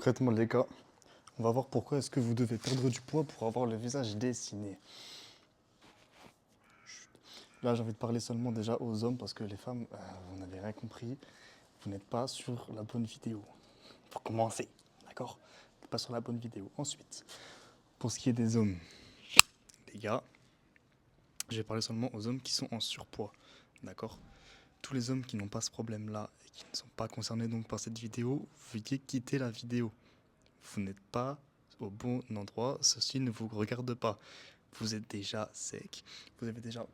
concrètement, les gars, on va voir pourquoi est-ce que vous devez perdre du poids pour avoir le visage dessiné. Là, j'ai envie de parler seulement déjà aux hommes parce que les femmes, vous n'avez rien compris. Vous n'êtes pas sur la bonne vidéo. Pour commencer, d'accord? Vous n'êtes pas sur la bonne vidéo. Ensuite, pour ce qui est des hommes, les gars, je vais parler seulement aux hommes qui sont en surpoids, d'accord? Tous les hommes qui n'ont pas ce problème-là et qui ne sont pas concernés donc par cette vidéo, veuillez quitter la vidéo. Vous n'êtes pas au bon endroit, ceci ne vous regarde pas. Vous êtes déjà sec, vous avez déjà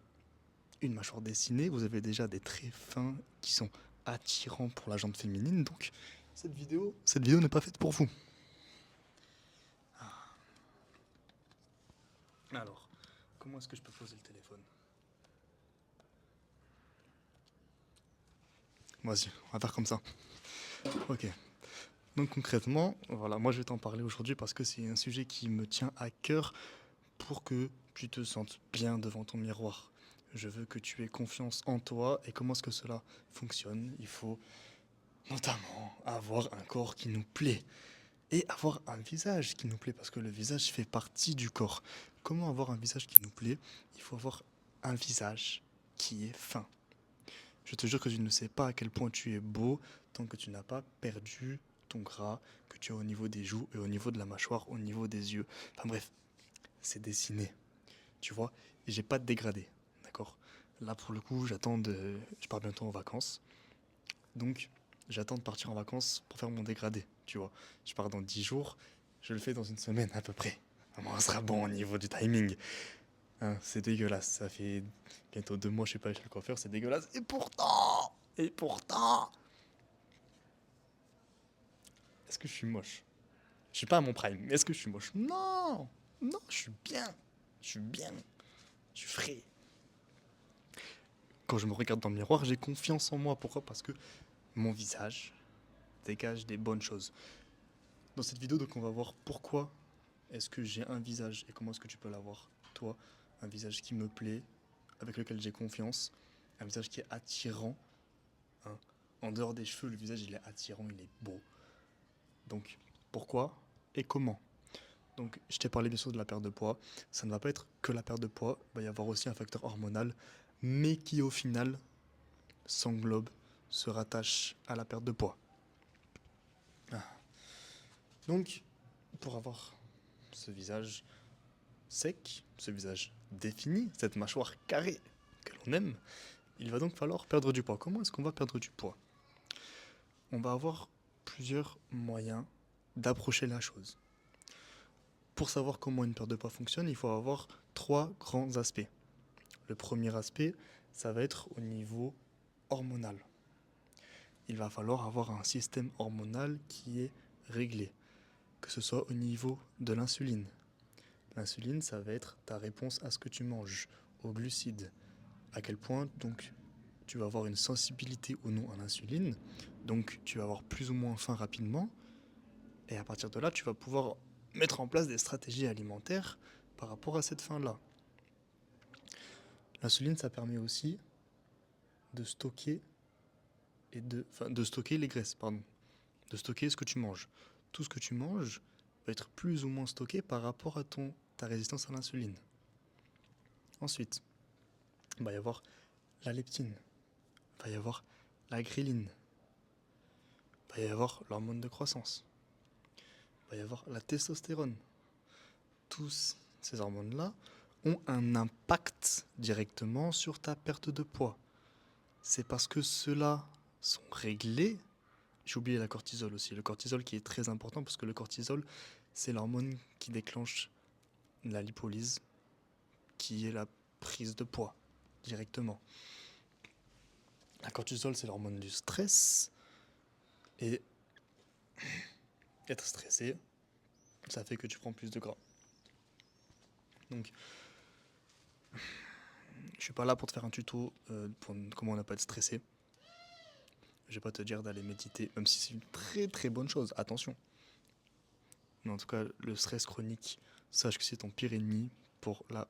une mâchoire dessinée, vous avez déjà des traits fins qui sont attirants pour la jambe féminine, donc cette vidéo n'est pas faite pour vous. Alors, comment est-ce que je peux poser le téléphone? Vas-y, on va faire comme ça. Ok. Donc concrètement, voilà, moi je vais t'en parler aujourd'hui parce que c'est un sujet qui me tient à cœur pour que tu te sentes bien devant ton miroir. Je veux que tu aies confiance en toi et comment est-ce que cela fonctionne. Il faut notamment avoir un corps qui nous plaît et avoir un visage qui nous plaît parce que le visage fait partie du corps. Comment avoir un visage qui nous plaît? Il faut avoir un visage qui est fin. Je te jure que tu ne sais pas à quel point tu es beau tant que tu n'as pas perdu ton gras que tu as au niveau des joues et au niveau de la mâchoire, au niveau des yeux. Enfin bref, c'est dessiné, tu vois, et j'ai pas de dégradé, d'accord? Là pour le coup, je pars bientôt en vacances, donc j'attends de partir en vacances pour faire mon dégradé, tu vois. Je pars dans 10 jours, je le fais dans une semaine à peu près. On sera bon au niveau du timing. Hein, c'est dégueulasse, ça fait bientôt 2 mois, je suis pas allé chez le coiffeur, c'est dégueulasse. Et pourtant, est-ce que je suis moche? Je suis pas à mon prime, mais est-ce que je suis moche? Non, non, je suis bien, je suis frais. Quand je me regarde dans le miroir, j'ai confiance en moi. Pourquoi? Parce que mon visage dégage des bonnes choses. Dans cette vidéo, donc, on va voir pourquoi est-ce que j'ai un visage et comment est-ce que tu peux l'avoir, toi, un visage qui me plaît, avec lequel j'ai confiance, un visage qui est attirant. Hein. En dehors des cheveux, le visage il est attirant, il est beau. Donc, pourquoi et comment? Donc, je t'ai parlé bien sûr de la perte de poids. Ça ne va pas être que la perte de poids, il va y avoir aussi un facteur hormonal, mais qui au final s'englobe, se rattache à la perte de poids. Donc, pour avoir ce visage sec, ce visage défini, cette mâchoire carrée que l'on aime, il va donc falloir perdre du poids. Comment est-ce qu'on va perdre du poids? On va avoir plusieurs moyens d'approcher la chose. Pour savoir comment une perte de poids fonctionne, il faut avoir 3 grands aspects. Le premier aspect, ça va être au niveau hormonal. Il va falloir avoir un système hormonal qui est réglé, que ce soit au niveau de l'insuline. L'insuline, ça va être ta réponse à ce que tu manges, aux glucides. À quel point, donc, tu vas avoir une sensibilité ou non à l'insuline, donc tu vas avoir plus ou moins faim rapidement, et à partir de là, tu vas pouvoir mettre en place des stratégies alimentaires par rapport à cette faim-là. L'insuline, ça permet aussi de stocker de stocker les graisses, pardon, de stocker ce que tu manges. Tout ce que tu manges va être plus ou moins stocké par rapport à ta résistance à l'insuline. Ensuite, il va y avoir la leptine, il va y avoir la ghrelin, il va y avoir l'hormone de croissance, il va y avoir la testostérone. Tous ces hormones-là ont un impact directement sur ta perte de poids. C'est parce que ceux-là sont réglés. J'ai oublié la cortisol aussi. Le cortisol qui est très important parce que le cortisol, c'est l'hormone qui déclenche la lipolyse, qui est la prise de poids directement. La cortisol, c'est l'hormone du stress. Et être stressé, ça fait que tu prends plus de gras. Donc, je suis pas là pour te faire un tuto pour comment ne pas être stressé. Je vais pas te dire d'aller méditer, même si c'est une très très bonne chose, attention. Mais en tout cas, le stress chronique, sache que c'est ton pire ennemi pour la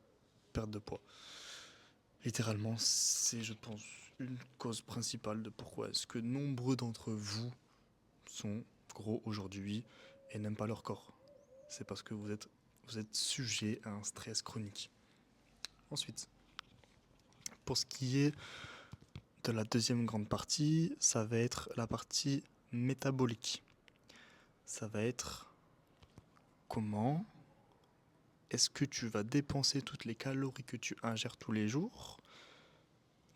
perte de poids. Littéralement, c'est, je pense, une cause principale de pourquoi est-ce que nombreux d'entre vous sont gros aujourd'hui. et n'aiment pas leur corps. C'est parce que vous êtes sujet à un stress chronique. Ensuite, pour ce qui est de la deuxième grande partie, ça va être la partie métabolique. Ça va être comment est-ce que tu vas dépenser toutes les calories que tu ingères tous les jours,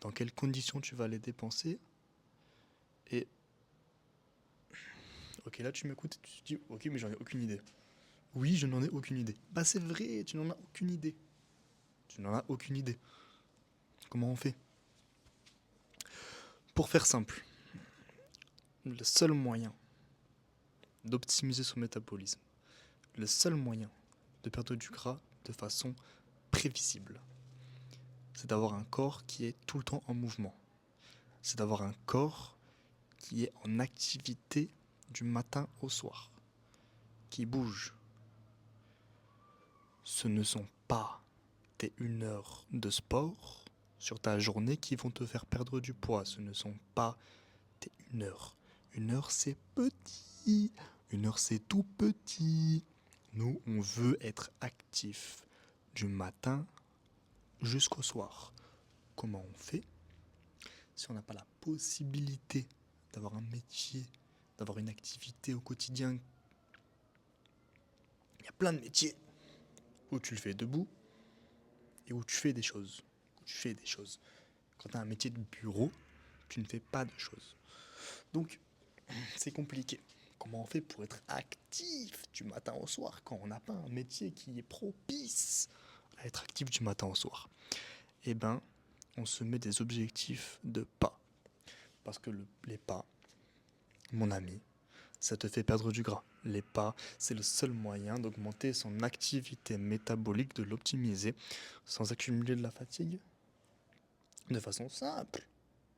dans quelles conditions tu vas les dépenser, et ok, là tu m'écoutes et tu te dis ok, mais j'en ai aucune idée. Oui, je n'en ai aucune idée. Bah c'est vrai, tu n'en as aucune idée. Tu n'en as aucune idée. Comment on fait? Pour faire simple, le seul moyen d'optimiser son métabolisme, le seul moyen de perdre du gras de façon prévisible, c'est d'avoir un corps qui est tout le temps en mouvement. C'est d'avoir un corps qui est en activité du matin au soir, qui bouge. Ce ne sont pas tes 1 heure de sport sur ta journée qui vont te faire perdre du poids. Ce ne sont pas tes 1 heure. 1 heure, c'est petit. 1 heure, c'est tout petit. Nous, on veut être actif du matin jusqu'au soir. Comment on fait? Si on n'a pas la possibilité d'avoir un métier, d'avoir une activité au quotidien, il y a plein de métiers où tu le fais debout et où tu fais des choses. Quand tu as un métier de bureau, tu ne fais pas de choses. Donc, c'est compliqué. Comment on fait pour être actif du matin au soir quand on n'a pas un métier qui est propice à être actif du matin au soir? Eh ben, on se met des objectifs de pas. Parce que les pas, mon ami, ça te fait perdre du gras. Les pas, c'est le seul moyen d'augmenter son activité métabolique, de l'optimiser sans accumuler de la fatigue. De façon simple.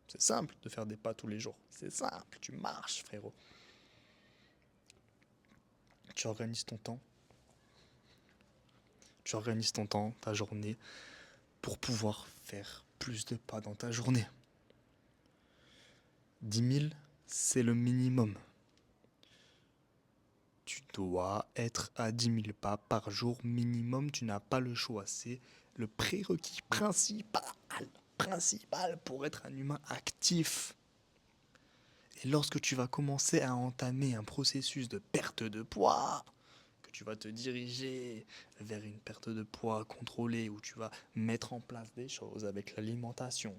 C'est simple de faire des pas tous les jours. C'est simple, tu marches, frérot. Tu organises ton temps. Ta journée, pour pouvoir faire plus de pas dans ta journée. 10 000, c'est le minimum. Tu dois être à 10 000 pas par jour minimum. Tu n'as pas le choix. C'est le prérequis principal pour être un humain actif. Et lorsque tu vas commencer à entamer un processus de perte de poids, que tu vas te diriger vers une perte de poids contrôlée, où tu vas mettre en place des choses avec l'alimentation,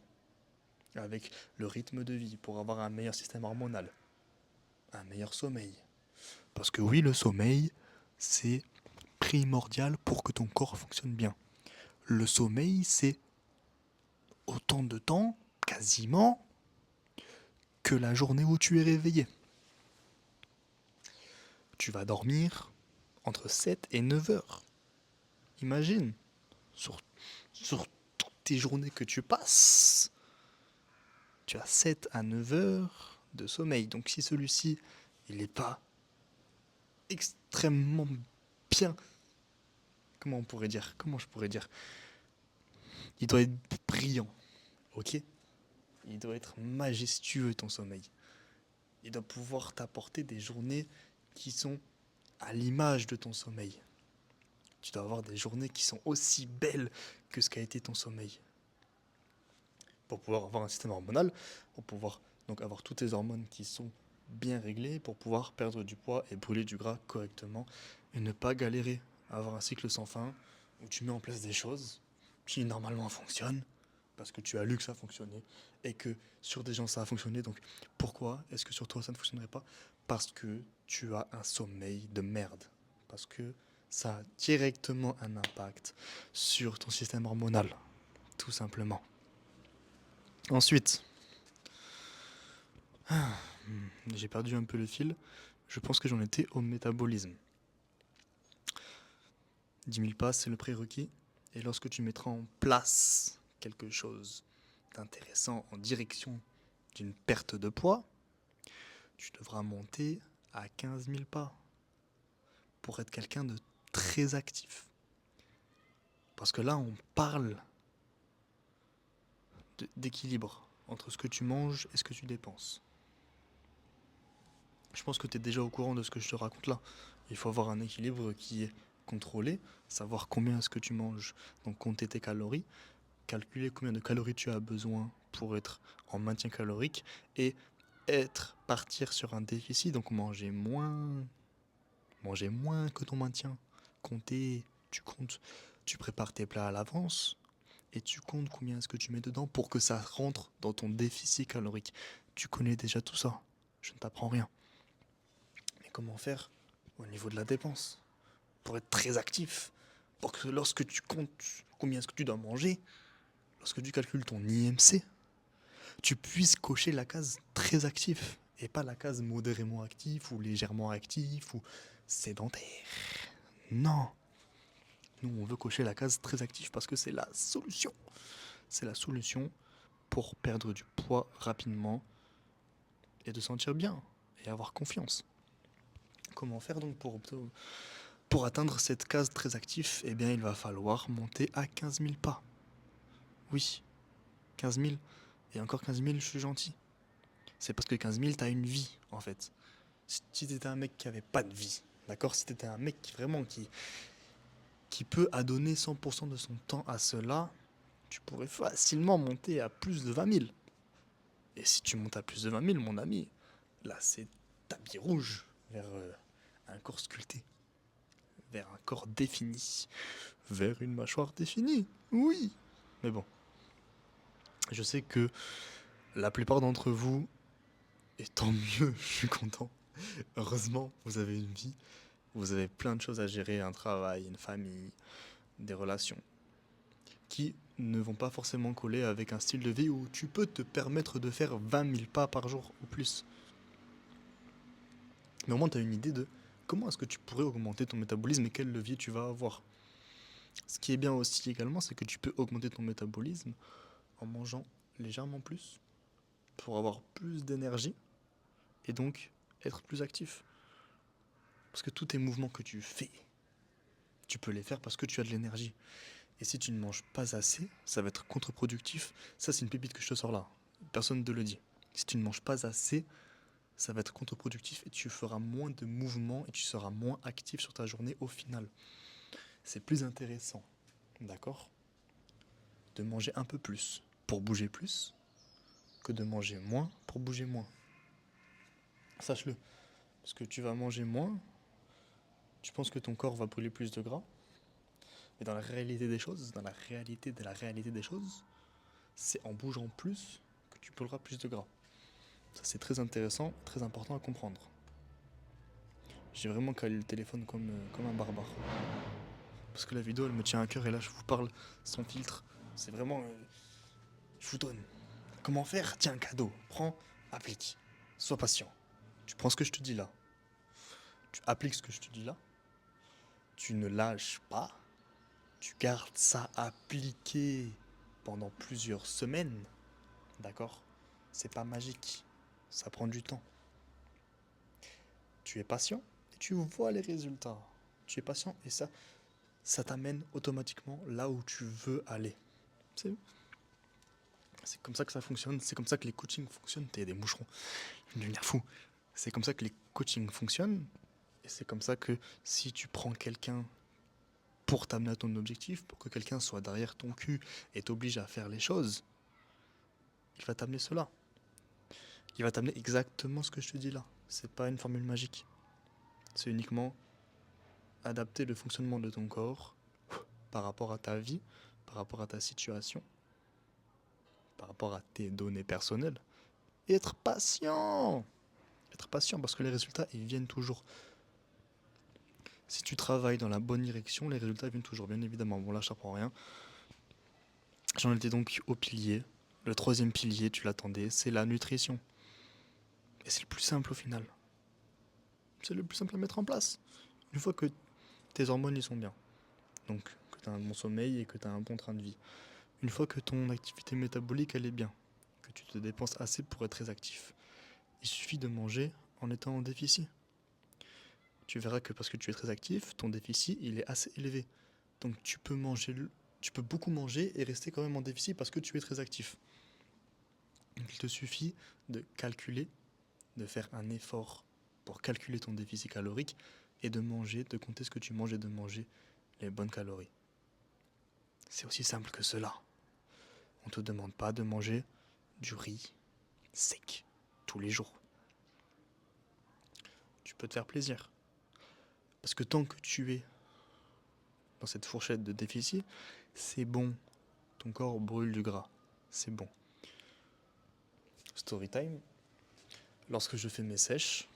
avec le rythme de vie pour avoir un meilleur système hormonal, un meilleur sommeil. Parce que oui, le sommeil, c'est primordial pour que ton corps fonctionne bien. Le sommeil, c'est autant de temps, quasiment, que la journée où tu es réveillé. Tu vas dormir entre 7 et 9 heures. Imagine, sur toutes tes journées que tu passes, tu as 7 à 9 heures de sommeil. Donc si celui-ci, il n'est pas extrêmement bien, comment je pourrais dire, il doit être brillant, ok? Il doit être majestueux ton sommeil. Il doit pouvoir t'apporter des journées qui sont à l'image de ton sommeil. Tu dois avoir des journées qui sont aussi belles que ce qu'a été ton sommeil. Pour pouvoir avoir un système hormonal, pour pouvoir donc avoir toutes tes hormones qui sont bien réglées, pour pouvoir perdre du poids et brûler du gras correctement et ne pas galérer à avoir un cycle sans fin où tu mets en place des choses qui normalement fonctionnent parce que tu as lu que ça fonctionnait et que sur des gens ça a fonctionné. Donc pourquoi est-ce que sur toi ça ne fonctionnerait pas? Parce que tu as un sommeil de merde. Parce que ça a directement un impact sur ton système hormonal, tout simplement. Ensuite, j'ai perdu un peu le fil. Je pense que j'en étais au métabolisme. 10 000 pas, c'est le prérequis. Et lorsque tu mettras en place quelque chose d'intéressant en direction d'une perte de poids, tu devras monter à 15 000 pas pour être quelqu'un de très actif. Parce que là, on parle d'équilibre entre ce que tu manges et ce que tu dépenses. Je pense que tu es déjà au courant de ce que je te raconte là. Il faut avoir un équilibre qui est contrôlé, savoir combien est-ce que tu manges, donc compter tes calories, calculer combien de calories tu as besoin pour être en maintien calorique et partir sur un déficit, donc manger moins que ton maintien. Compter, tu comptes, tu prépares tes plats à l'avance et tu comptes combien est-ce que tu mets dedans pour que ça rentre dans ton déficit calorique. Tu connais déjà tout ça, je ne t'apprends rien. Mais comment faire au niveau de la dépense pour être très actif, pour que lorsque tu comptes combien est-ce que tu dois manger, lorsque tu calcules ton IMC, tu puisses cocher la case très actif et pas la case modérément actif ou légèrement actif ou sédentaire. Non, nous on veut cocher la case très actif parce que c'est la solution. C'est la solution pour perdre du poids rapidement et de sentir bien et avoir confiance. Comment faire donc pour atteindre cette case très actif? Eh bien il va falloir monter à 15 000 pas. Oui, 15 000. Et encore 15 000, je suis gentil. C'est parce que 15 000, t'as une vie, en fait. Si t'étais un mec qui avait pas de vie, d'accord? Si t'étais un mec qui peut adonner 100% de son temps à cela, tu pourrais facilement monter à plus de 20 000. Et si tu montes à plus de 20 000, mon ami, là, c'est tapis rouge vers un corps sculpté, vers un corps défini, vers une mâchoire définie. Oui. Mais bon, je sais que la plupart d'entre vous, et tant mieux, je suis content. Heureusement, vous avez une vie, vous avez plein de choses à gérer, un travail, une famille, des relations, qui ne vont pas forcément coller avec un style de vie où tu peux te permettre de faire 20 000 pas par jour ou plus. Mais au moins, tu as une idée de comment est-ce que tu pourrais augmenter ton métabolisme et quel levier tu vas avoir. Ce qui est bien aussi également, c'est que tu peux augmenter ton métabolisme en mangeant légèrement plus pour avoir plus d'énergie et donc être plus actif. Parce que tous tes mouvements que tu fais, tu peux les faire parce que tu as de l'énergie. Et si tu ne manges pas assez, ça va être contre-productif. Ça, c'est une pépite que je te sors là. Personne ne te le dit. Si tu ne manges pas assez, ça va être contre-productif et tu feras moins de mouvements et tu seras moins actif sur ta journée au final. C'est plus intéressant, d'accord, de manger un peu plus pour bouger plus que de manger moins pour bouger moins. Sache-le. Parce que tu vas manger moins, tu penses que ton corps va brûler plus de gras, mais dans la réalité des choses, dans la réalité de la réalité des choses, c'est en bougeant plus que tu brûleras plus de gras. Ça, c'est très intéressant, très important à comprendre. J'ai vraiment calé le téléphone comme un barbare. Parce que la vidéo, elle me tient à cœur et là, je vous parle sans filtre. C'est vraiment... je vous donne. Comment faire? Tiens, un cadeau. Prends, applique. Sois patient. Tu prends ce que je te dis là. Tu appliques ce que je te dis là. Tu ne lâches pas. Tu gardes ça appliqué pendant plusieurs semaines. D'accord? C'est pas magique. Ça prend du temps. Tu es patient et tu vois les résultats. Tu es patient et ça t'amène automatiquement là où tu veux aller. C'est comme ça que ça fonctionne, c'est comme ça que les coachings fonctionnent. T'es des moucherons, je vais devenir fou. C'est comme ça que les coachings fonctionnent et c'est comme ça que si tu prends quelqu'un pour t'amener à ton objectif, pour que quelqu'un soit derrière ton cul et t'oblige à faire les choses, il va t'amener cela. Il va t'amener exactement ce que je te dis là. C'est pas une formule magique. C'est uniquement adapter le fonctionnement de ton corps par rapport à ta vie, par rapport à ta situation, par rapport à tes données personnelles. Et être patient. Être patient parce que les résultats, ils viennent toujours. Si tu travailles dans la bonne direction, les résultats viennent toujours, bien évidemment. Bon là, je t'apprends rien. J'en étais donc au pilier. Le troisième pilier, tu l'attendais, c'est la nutrition. Et c'est le plus simple au final. C'est le plus simple à mettre en place. Une fois que tes hormones y sont bien. Donc que tu as un bon sommeil et que tu as un bon train de vie. Une fois que ton activité métabolique elle est bien. Que tu te dépenses assez pour être très actif. Il suffit de manger en étant en déficit. Tu verras que parce que tu es très actif, ton déficit il est assez élevé. Donc tu peux beaucoup manger et rester quand même en déficit parce que tu es très actif. Donc il te suffit de calculer, de faire un effort pour calculer ton déficit calorique et de manger, de compter ce que tu manges et de manger les bonnes calories. C'est aussi simple que cela. On ne te demande pas de manger du riz sec tous les jours. Tu peux te faire plaisir. Parce que tant que tu es dans cette fourchette de déficit, c'est bon. Ton corps brûle du gras. C'est bon. Story time. Lorsque je fais mes sèches,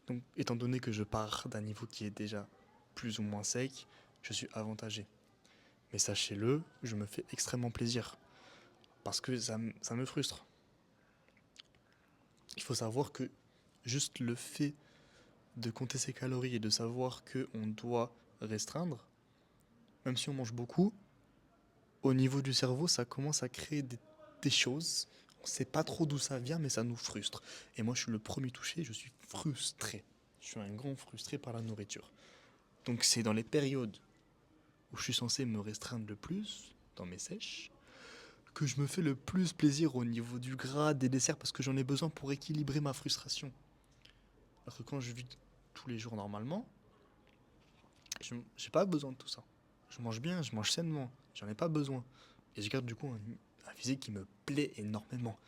donc, étant donné que je pars d'un niveau qui est déjà plus ou moins sec, je suis avantagé. Mais sachez-le, je me fais extrêmement plaisir. Parce que ça me frustre. Il faut savoir que juste le fait de compter ses calories et de savoir qu'on doit restreindre, même si on mange beaucoup, au niveau du cerveau, ça commence à créer des choses. On ne sait pas trop d'où ça vient, mais ça nous frustre. Et moi, je suis le premier touché, je suis frustré. Je suis un grand frustré par la nourriture. Donc c'est dans les périodes où je suis censé me restreindre le plus, dans mes sèches, que je me fais le plus plaisir au niveau du gras, des desserts, parce que j'en ai besoin pour équilibrer ma frustration. Alors que quand je vis tous les jours normalement, j'ai pas besoin de tout ça. Je mange bien, je mange sainement, j'en ai pas besoin. Et je garde du coup un physique qui me plaît énormément.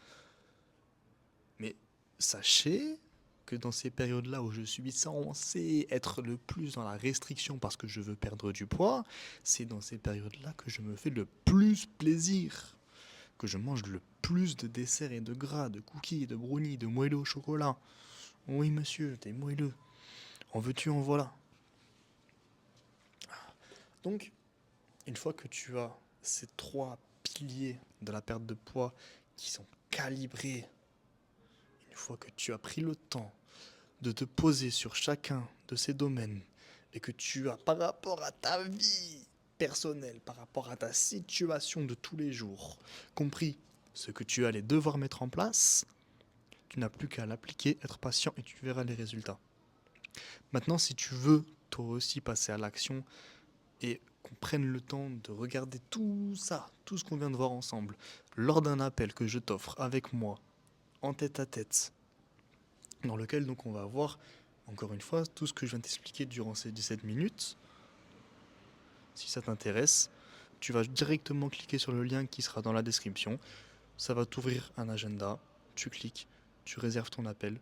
Mais sachez que dans ces périodes-là où je suis censé être le plus dans la restriction parce que je veux perdre du poids, c'est dans ces périodes-là que je me fais le plus plaisir. Que je mange le plus de desserts et de gras, de cookies, de brownies, de moelleux au chocolat. Oui monsieur, des moelleux. En veux-tu, en voilà. Donc, une fois que tu as ces trois piliers de la perte de poids qui sont calibrés, une fois que tu as pris le temps de te poser sur chacun de ces domaines et que tu as par rapport à ta vie personnelle, par rapport à ta situation de tous les jours, compris ce que tu allais devoir mettre en place, tu n'as plus qu'à l'appliquer, être patient et tu verras les résultats. Maintenant, si tu veux toi aussi passer à l'action et qu'on prenne le temps de regarder tout ça, tout ce qu'on vient de voir ensemble, lors d'un appel que je t'offre avec moi, en tête à tête, dans lequel donc on va voir, encore une fois, tout ce que je viens de t'expliquer durant ces 17 minutes. Si ça t'intéresse, tu vas directement cliquer sur le lien qui sera dans la description. Ça va t'ouvrir un agenda, tu cliques, tu réserves ton appel,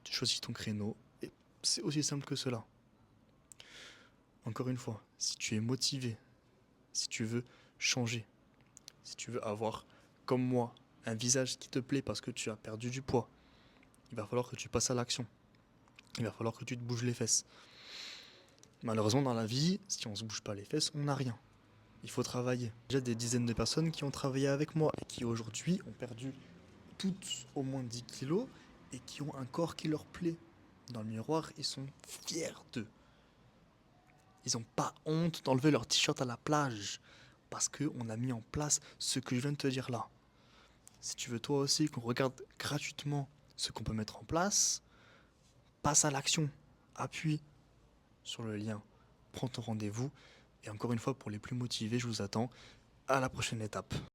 tu choisis ton créneau, et c'est aussi simple que cela. Encore une fois, si tu es motivé, si tu veux changer, si tu veux avoir, comme moi, un visage qui te plaît parce que tu as perdu du poids, il va falloir que tu passes à l'action. Il va falloir que tu te bouges les fesses. Malheureusement, dans la vie, si on ne se bouge pas les fesses, on n'a rien. Il faut travailler. Il y a des dizaines de personnes qui ont travaillé avec moi et qui aujourd'hui ont perdu toutes au moins 10 kilos et qui ont un corps qui leur plaît. Dans le miroir, ils sont fiers d'eux. Ils n'ont pas honte d'enlever leur t-shirt à la plage parce qu'on a mis en place ce que je viens de te dire là. Si tu veux toi aussi qu'on regarde gratuitement ce qu'on peut mettre en place, passe à l'action, appuie sur le lien, prends ton rendez-vous et encore une fois pour les plus motivés, je vous attends à la prochaine étape.